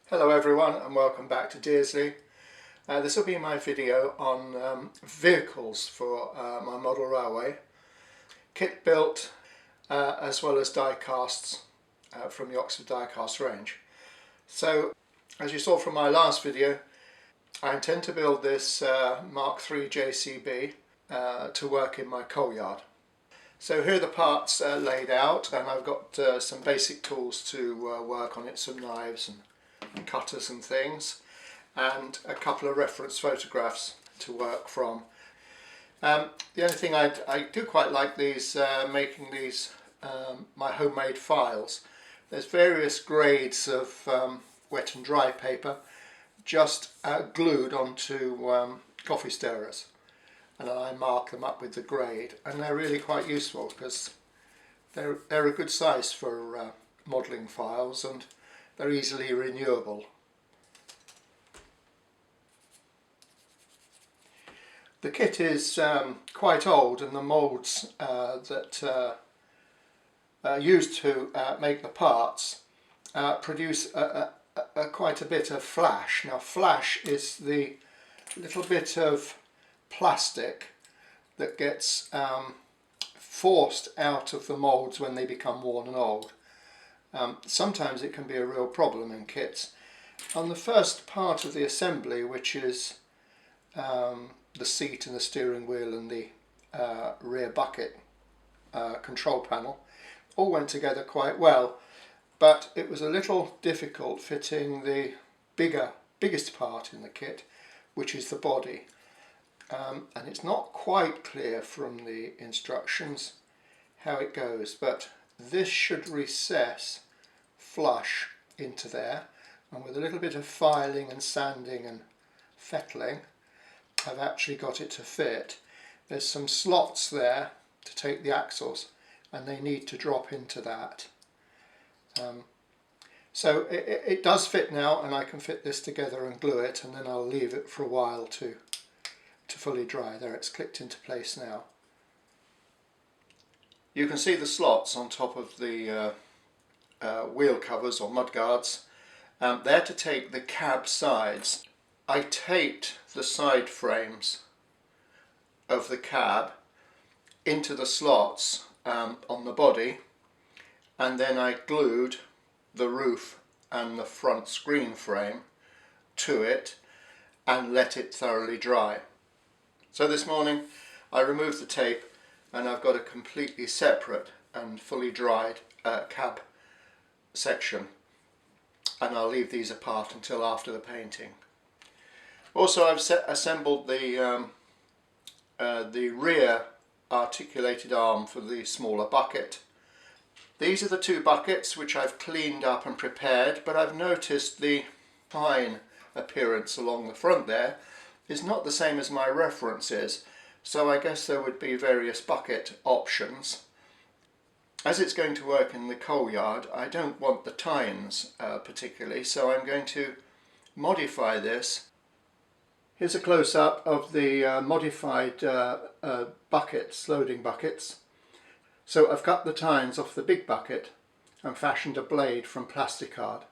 Hello everyone and welcome back to Disassembling. This will be my video on vehicles for my model railway. Kit built as well as die casts from the Oxford diecast range. So as you saw from my last video, I intend to build this Mark III JCB to work in my coal yard. So here are the parts laid out, and I've got some basic tools to work on it, some knives and cutters and things, and a couple of reference photographs to work from. The only thing I do quite like these, making these my homemade files. There's various grades of wet and dry paper just glued onto coffee stirrers, and I mark them up with the grade, and they're really quite useful because they're a good size for modelling files, and they're easily renewable. The kit is quite old, and the moulds that are used to make the parts produce quite a bit of flash. Now, flash is the little bit of plastic that gets forced out of the moulds when they become worn and old. Sometimes it can be a real problem in kits. On the first part of the assembly, which is the seat and the steering wheel and the rear bucket control panel, all went together quite well, but it was a little difficult fitting the biggest part in the kit, which is the body. And it's not quite clear from the instructions how it goes, but this should recess flush into there, and with a little bit of filing and sanding and fettling I've actually got it to fit. There's some slots there to take the axles, and they need to drop into that. So it does fit now, and I can fit this together and glue it, and then I'll leave it for a while to fully dry. There, it's clicked into place now. You can see the slots on top of the wheel covers or mud guards. They're to take the cab sides. I taped the side frames of the cab into the slots on the body, and then I glued the roof and the front screen frame to it and let it thoroughly dry. So this morning I removed the tape, and I've got a completely separate and fully dried cab section, and I'll leave these apart until after the painting. Also, I've assembled the rear articulated arm for the smaller bucket. These are the two buckets which I've cleaned up and prepared, but I've noticed the fine appearance along the front there is not the same as my references, so I guess there would be various bucket options. As it's going to work in the coal yard, I don't want the tines particularly, so I'm going to modify this. Here's a close-up of the modified buckets, loading buckets. So I've cut the tines off the big bucket and fashioned a blade from plasticard.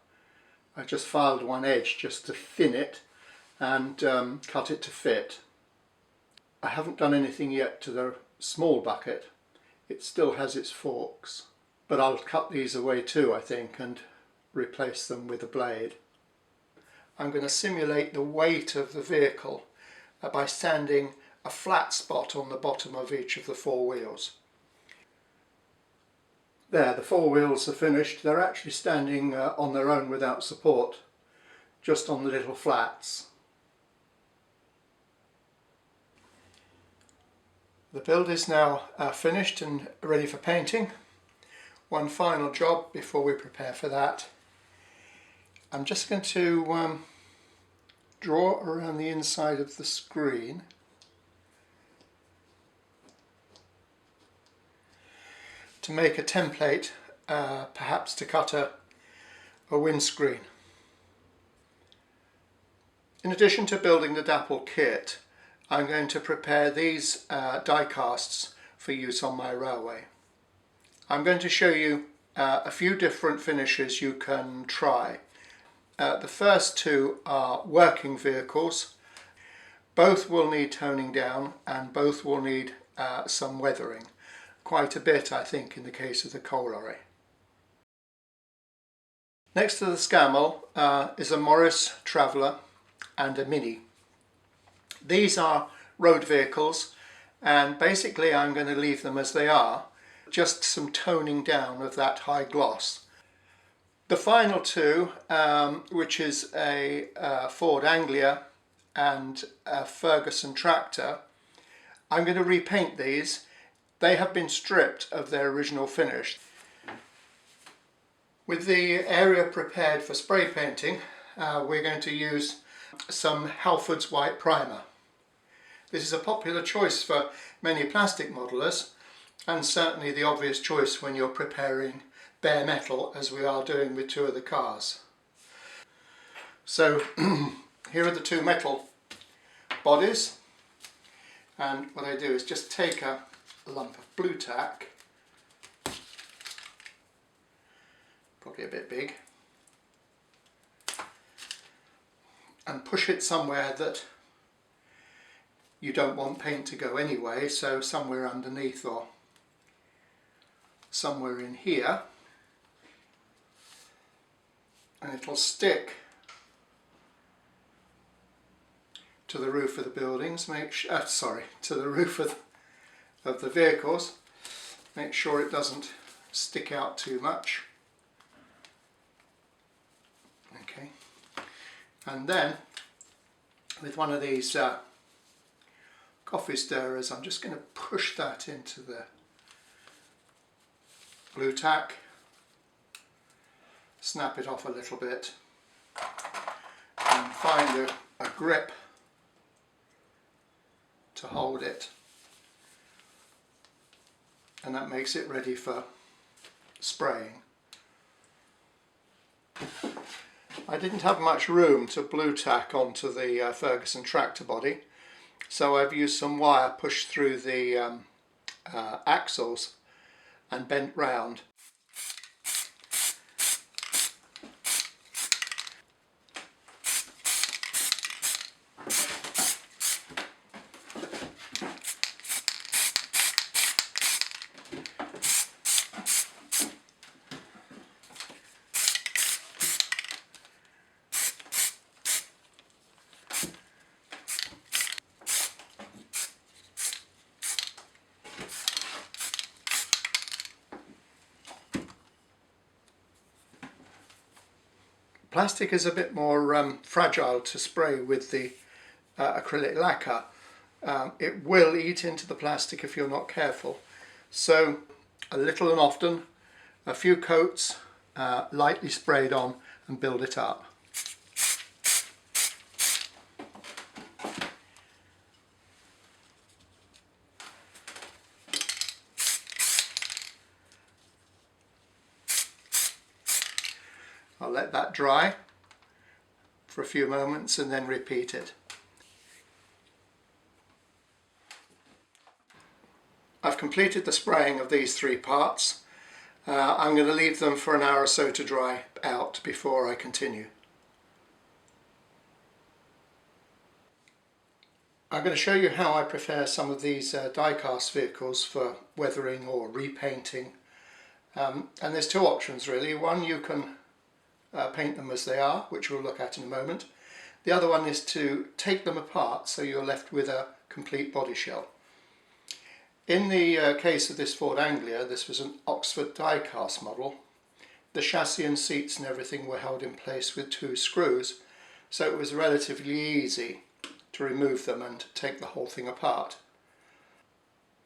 I just filed one edge just to thin it and cut it to fit. I haven't done anything yet to the small bucket. It still has its forks, but I'll cut these away too, I think, and replace them with a blade. I'm going to simulate the weight of the vehicle by standing a flat spot on the bottom of each of the four wheels. There, the four wheels are finished. They're actually standing on their own without support, just on the little flats. The build is now finished and ready for painting. One final job before we prepare for that. I'm just going to draw around the inside of the screen to make a template, perhaps to cut a windscreen. In addition to building the dapple kit, I'm going to prepare these die casts for use on my railway. I'm going to show you a few different finishes you can try. The first two are working vehicles. Both will need toning down and both will need some weathering. Quite a bit, I think, in the case of the coal lorry. Next to the Scammell is a Morris Traveller and a Mini. These are road vehicles, and basically I'm going to leave them as they are, just some toning down of that high gloss. The final two, which is a Ford Anglia and a Ferguson tractor, I'm going to repaint these. They have been stripped of their original finish. With the area prepared for spray painting, we're going to use some Halford's white primer. This is a popular choice for many plastic modelers, and certainly the obvious choice when you're preparing bare metal, as we are doing with two of the cars. So here are the two metal bodies, and what I do is just take a lump of blue tack, probably a bit big, and push it somewhere that you don't want paint to go anyway, so somewhere underneath or somewhere in here, and it'll stick to the roof of the buildings, to the roof of the vehicles. Make sure it doesn't stick out too much. Okay, and then with one of these coffee stirrers, I'm just going to push that into the blue tack, snap it off a little bit, and find a grip to hold it, and that makes it ready for spraying. I didn't have much room to blue tack onto the Ferguson tractor body, so I've used some wire pushed through the axles and bent round. Plastic is a bit more fragile to spray with the acrylic lacquer. It will eat into the plastic if you're not careful. So a little and often, a few coats, lightly sprayed on, and build it up. I'll let that dry for a few moments and then repeat it. I've completed the spraying of these three parts. I'm going to leave them for an hour or so to dry out before I continue. I'm going to show you how I prepare some of these die-cast vehicles for weathering or repainting. And there's two options really. One, you can paint them as they are, which we'll look at in a moment. The other one is to take them apart so you're left with a complete body shell. In the case of this Ford Anglia, this was an Oxford die-cast model. The chassis and seats and everything were held in place with two screws, so it was relatively easy to remove them and take the whole thing apart.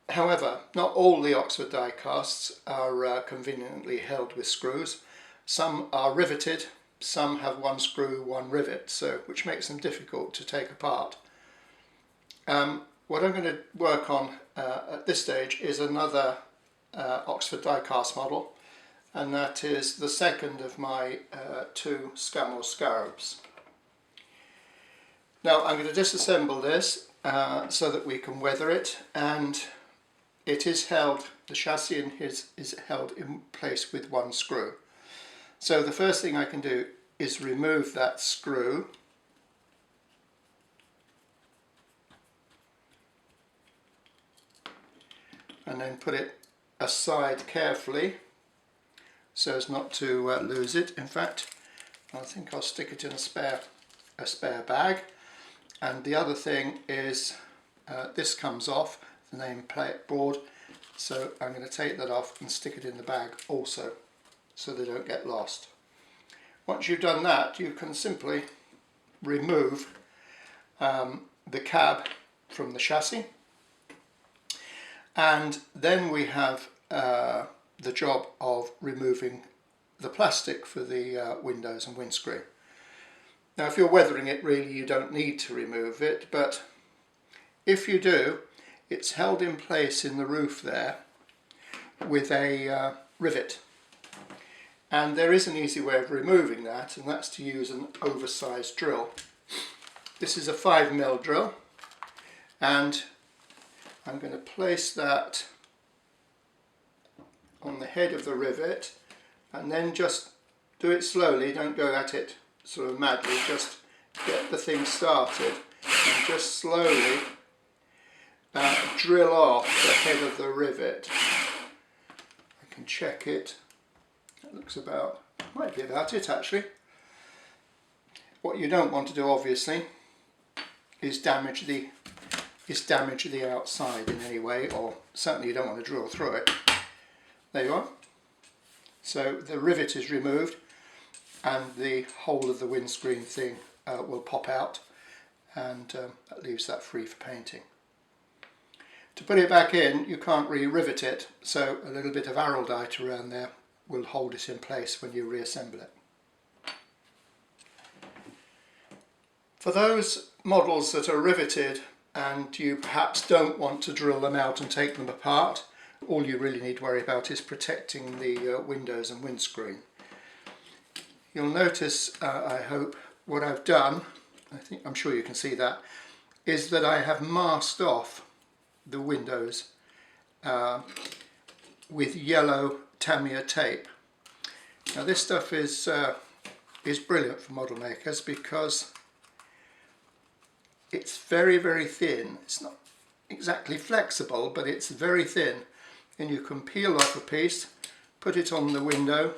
However, not all the Oxford die-casts are conveniently held with screws. Some are riveted, some have one screw, one rivet, which makes them difficult to take apart. What I'm going to work on at this stage is another Oxford die-cast model, and that is the second of my two Scammell scarabs. Now I'm going to disassemble this so that we can weather it, and it is held, the chassis is held in place with one screw. So the first thing I can do is remove that screw and then put it aside carefully so as not to lose it. In fact, I think I'll stick it in a spare bag. And the other thing is this comes off, the nameplate board, so I'm going to take that off and stick it in the bag also so they don't get lost. Once you've done that, you can simply remove the cab from the chassis, and then we have the job of removing the plastic for the windows and windscreen. Now if you're weathering it, really you don't need to remove it, but if you do, it's held in place in the roof there with a rivet, and there is an easy way of removing that, and that's to use an oversized drill. This is a 5mm drill, and I'm going to place that on the head of the rivet, and then just do it slowly, don't go at it sort of madly, just get the thing started and just slowly drill off the head of the rivet. I can check it, it looks about, might be about it actually. What you don't want to do obviously is damage the outside in any way, or certainly you don't want to drill through it. There you are. So the rivet is removed and the whole of the windscreen thing will pop out, and that leaves that free for painting. To put it back in, you can't re-rivet it, so a little bit of araldite around there will hold it in place when you reassemble it. For those models that are riveted and you perhaps don't want to drill them out and take them apart, all you really need to worry about is protecting the windows and windscreen. You'll notice, I hope, what I've done, I'm sure you can see that, is that I have masked off the windows with yellow Tamiya tape. Now this stuff is brilliant for model makers because it's very, very thin. It's not exactly flexible, but it's very thin, and you can peel off a piece, put it on the window,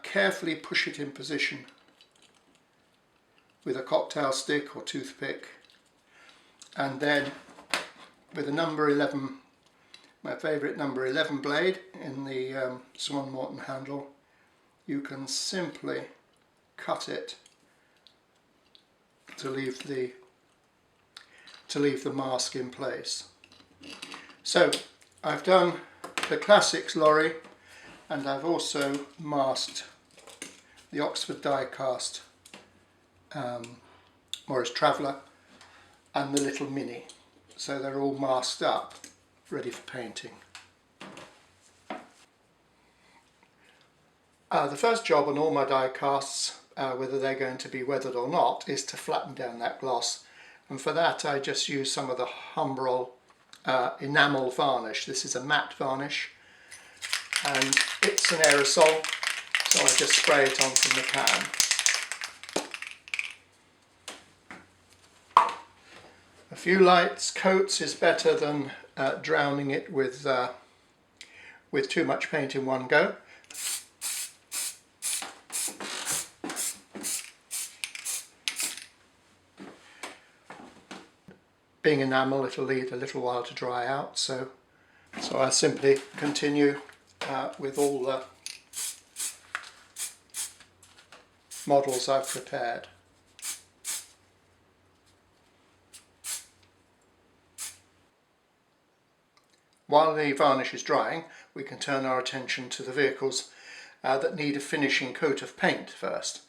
carefully push it in position with a cocktail stick or toothpick, and then with a number 11, my favourite number 11 blade in the Swan Morton handle, you can simply cut it to leave the mask in place. So I've done the Classics lorry, and I've also masked the Oxford diecast Morris Traveller and the little Mini. So they're all masked up, ready for painting. The first job on all my die casts, whether they're going to be weathered or not, is to flatten down that gloss, and for that I just use some of the Humbrol enamel varnish. This is a matte varnish and it's an aerosol, so I just spray it on from the can. A few light coats is better than drowning it with too much paint in one go. Being enamel, it'll need a little while to dry out, so I simply continue with all the models I've prepared. While the varnish is drying, we can turn our attention to the vehicles that need a finishing coat of paint first.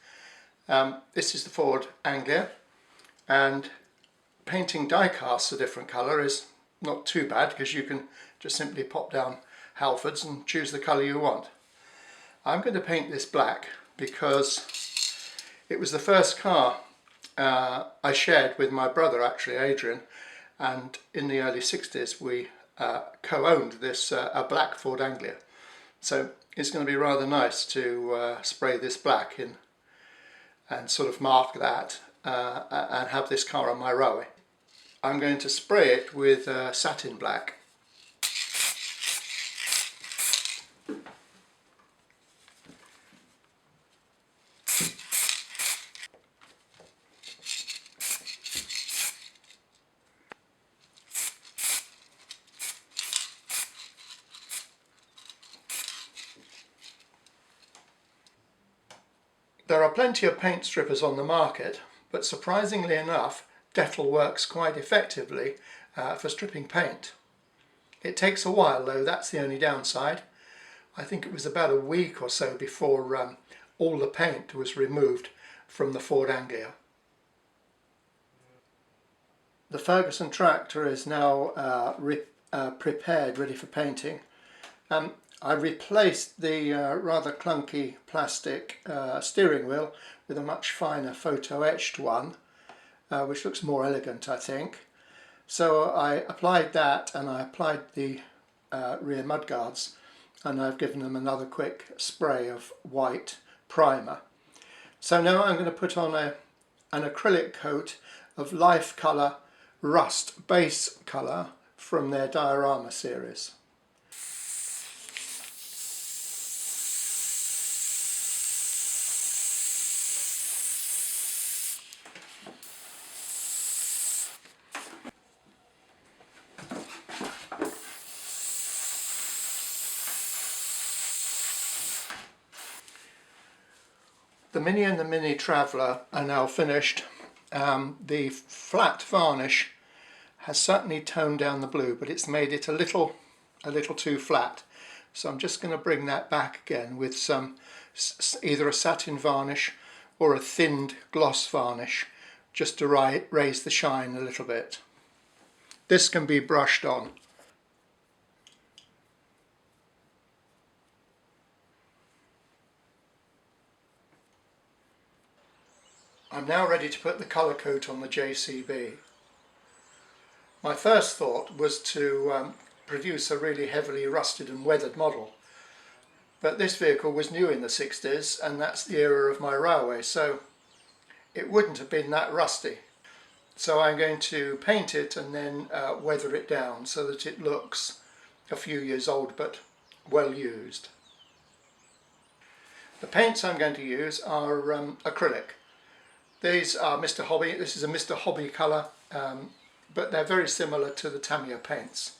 This is the Ford Anglia, and painting die casts a different colour is not too bad because you can just simply pop down Halfords and choose the colour you want. I'm going to paint this black because it was the first car I shared with my brother, actually Adrian, and in the early 60s we co-owned this a black Ford Anglia. So it's going to be rather nice to spray this black in and sort of mark that and have this car on my railway. I'm going to spray it with satin black. There are plenty of paint strippers on the market, but surprisingly enough, Dettol works quite effectively for stripping paint. It takes a while though, that's the only downside. I think it was about a week or so before all the paint was removed from the Ford Anglia. The Ferguson tractor is now prepared, ready for painting. I replaced the rather clunky plastic steering wheel with a much finer photo etched one, which looks more elegant, I think. So I applied that, and I applied the rear mudguards, and I've given them another quick spray of white primer. So now I'm going to put on an acrylic coat of Life Colour Rust base colour from their diorama series. The Mini and the Mini Traveller are now finished. The flat varnish has certainly toned down the blue, but it's made it a little too flat. So I'm just going to bring that back again with some either a satin varnish or a thinned gloss varnish, just to raise the shine a little bit. This can be brushed on. I'm now ready to put the colour coat on the JCB. My first thought was to produce a really heavily rusted and weathered model, but this vehicle was new in the 60s, and that's the era of my railway, so it wouldn't have been that rusty. So I'm going to paint it and then weather it down so that it looks a few years old but well used. The paints I'm going to use are acrylic. These are Mr. Hobby. This is a Mr. Hobby colour, but they're very similar to the Tamiya paints.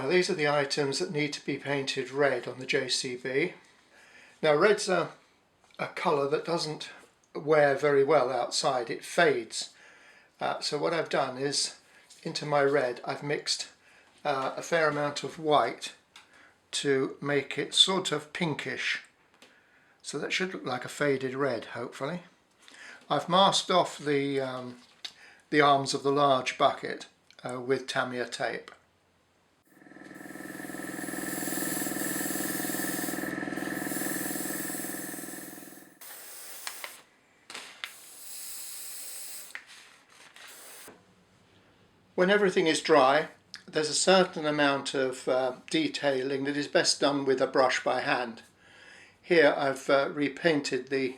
These are the items that need to be painted red on the JCB. Now red's a colour that doesn't wear very well outside, it fades. So what I've done is, into my red I've mixed a fair amount of white to make it sort of pinkish. So that should look like a faded red, hopefully. I've masked off the arms of the large bucket with Tamiya tape. When everything is dry, there's a certain amount of detailing that is best done with a brush by hand. Here I've repainted the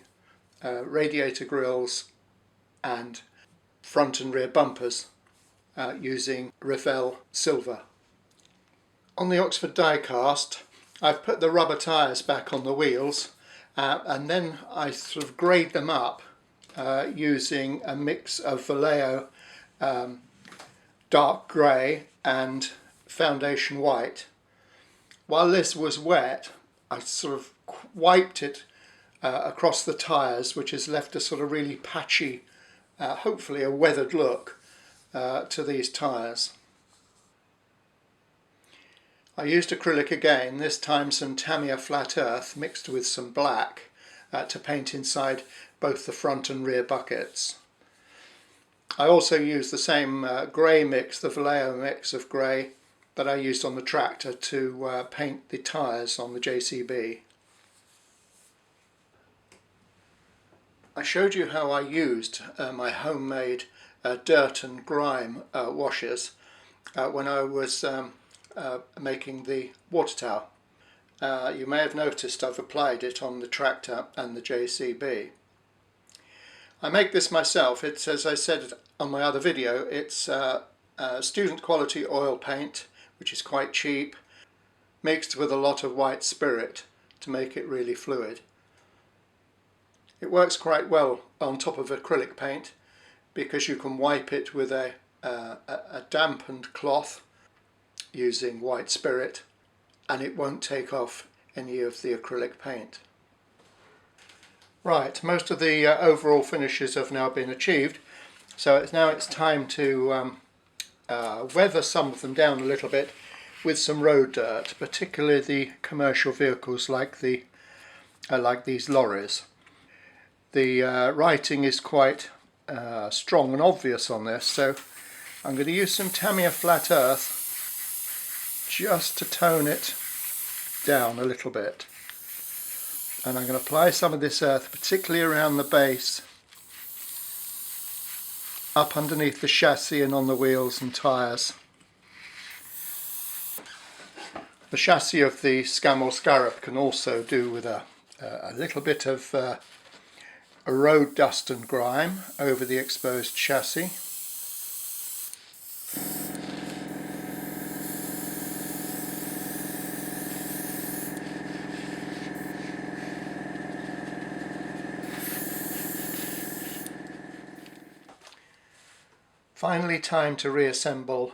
radiator grills and front and rear bumpers using Revell silver. On the Oxford diecast, I've put the rubber tyres back on the wheels and then I sort of grade them up using a mix of Vallejo dark grey and foundation white. While this was wet, I sort of wiped it across the tyres, which has left a sort of really patchy, hopefully a weathered look to these tyres. I used acrylic again, this time some Tamiya flat earth mixed with some black to paint inside both the front and rear buckets. I also used the same grey mix, the Vallejo mix of grey that I used on the tractor to paint the tyres on the JCB. I showed you how I used my homemade dirt and grime washers when I was making the water tower. You may have noticed I've applied it on the tractor and the JCB. I make this myself. It's, as I said on my other video, it's student quality oil paint, which is quite cheap, mixed with a lot of white spirit to make it really fluid. It works quite well on top of acrylic paint because you can wipe it with a dampened cloth using white spirit and it won't take off any of the acrylic paint. Right, most of the overall finishes have now been achieved, so it's time to weather some of them down a little bit with some road dirt, particularly the commercial vehicles like these lorries. The writing is quite strong and obvious on this, so I'm going to use some Tamiya flat earth just to tone it down a little bit. And I'm going to apply some of this earth particularly around the base, up underneath the chassis and on the wheels and tyres. The chassis of the Scam or Scarab can also do with a little bit of road dust and grime over the exposed chassis. Finally, time to reassemble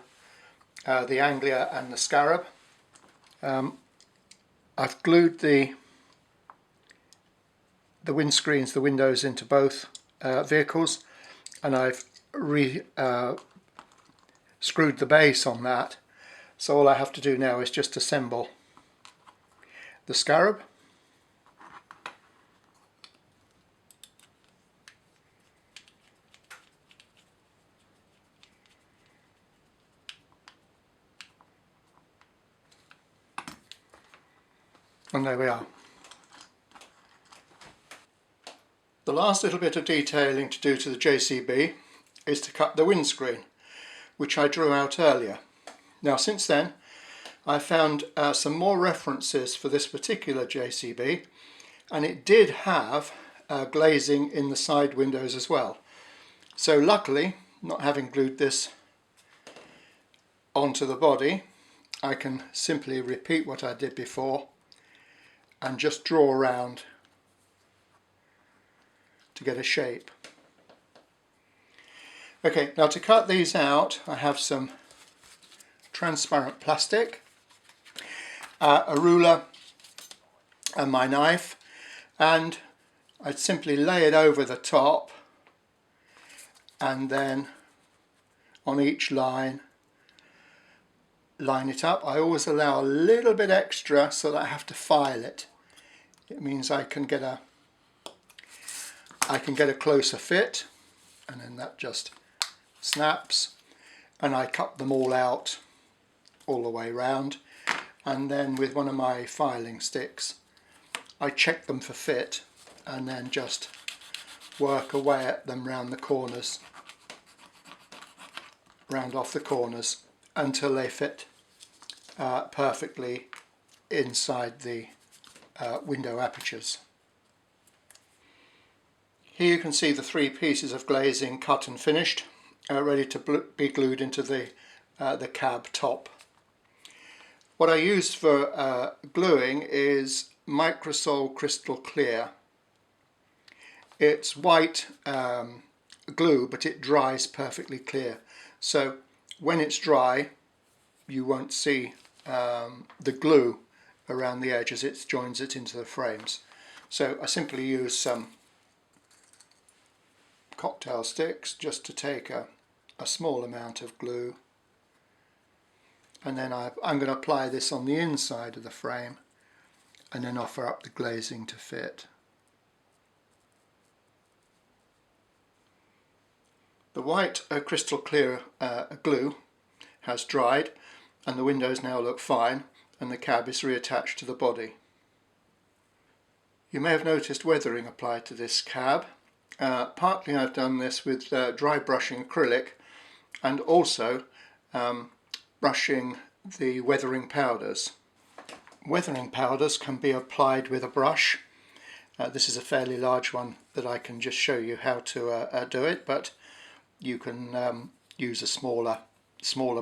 the Anglia and the Scarab. I've glued the windscreens, the windows into both vehicles, and I've screwed the base on that. So all I have to do now is just assemble the Scarab. And there we are. The last little bit of detailing to do to the JCB is to cut the windscreen, which I drew out earlier. Now since then I found some more references for this particular JCB, and it did have glazing in the side windows as well. So luckily, not having glued this onto the body, I can simply repeat what I did before and just draw around to get a shape. Okay, now to cut these out I have some transparent plastic, a ruler and my knife, and I'd simply lay it over the top and then on each line it up. I always allow a little bit extra so that I have to file it. It means I can get a closer fit, and then that just snaps, and I cut them all out all the way round, and then with one of my filing sticks I check them for fit and then just work away at them round the corners, round off the corners until they fit perfectly inside the window apertures. Here you can see the 3 pieces of glazing cut and finished, ready to be glued into the cab top. What I used for gluing is Microsol Crystal Clear. It's white glue, but it dries perfectly clear. So when it's dry, you won't see the glue around the edge as it joins it into the frames. So I simply use some cocktail sticks just to take a small amount of glue and then I'm going to apply this on the inside of the frame and then offer up the glazing to fit. The white crystal clear glue has dried and the windows now look fine, and the cab is reattached to the body. You may have noticed weathering applied to this cab. Partly I've done this with dry brushing acrylic and also brushing the weathering powders. Weathering powders can be applied with a brush. This is a fairly large one that I can just show you how to do it, but you can use a smaller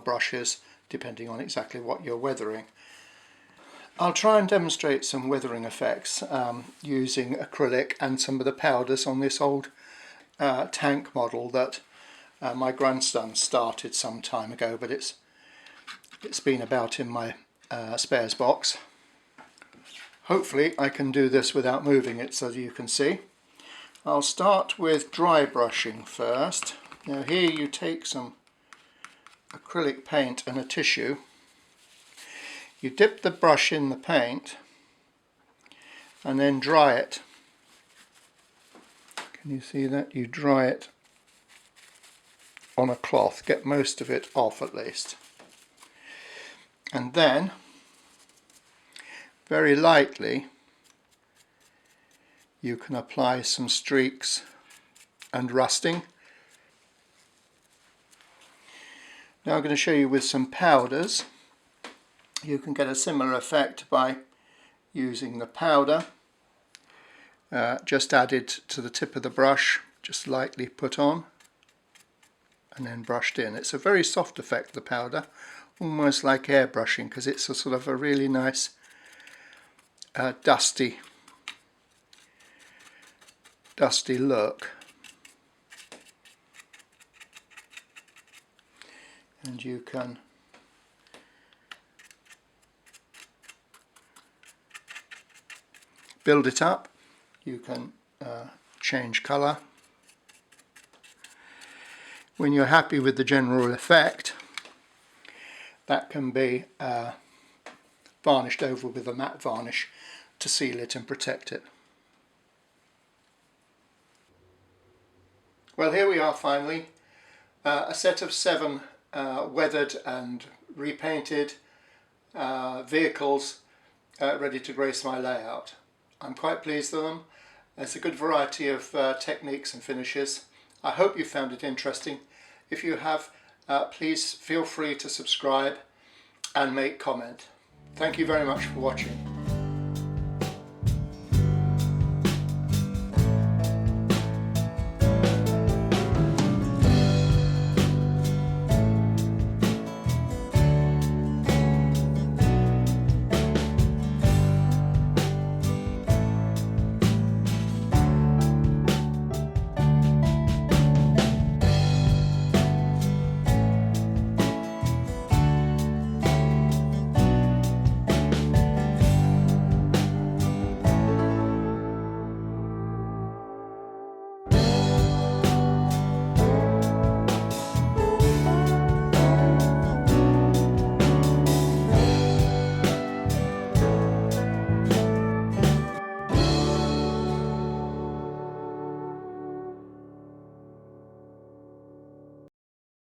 brushes depending on exactly what you're weathering. I'll try and demonstrate some weathering effects using acrylic and some of the powders on this old tank model that my grandson started some time ago, but it's been about in my spares box. Hopefully I can do this without moving it so that you can see. I'll start with dry brushing first. Now here you take some acrylic paint and a tissue. You dip the brush in the paint and then dry it. Can you see that? You dry it on a cloth, get most of it off at least. And then, very lightly, you can apply some streaks and rusting. Now I'm going to show you with some powders. You can get a similar effect by using the powder just added to the tip of the brush, just lightly put on and then brushed in. It's a very soft effect, the powder, almost like airbrushing, because it's a sort of a really nice dusty look. And you can build it up, you can change colour. When you're happy with the general effect, that can be varnished over with a matte varnish to seal it and protect it. Well, here we are finally, a set of 7 weathered and repainted vehicles ready to grace my layout. I'm quite pleased with them. There's a good variety of techniques and finishes. I hope you found it interesting. If you have, please feel free to subscribe and make comment. Thank you very much for watching.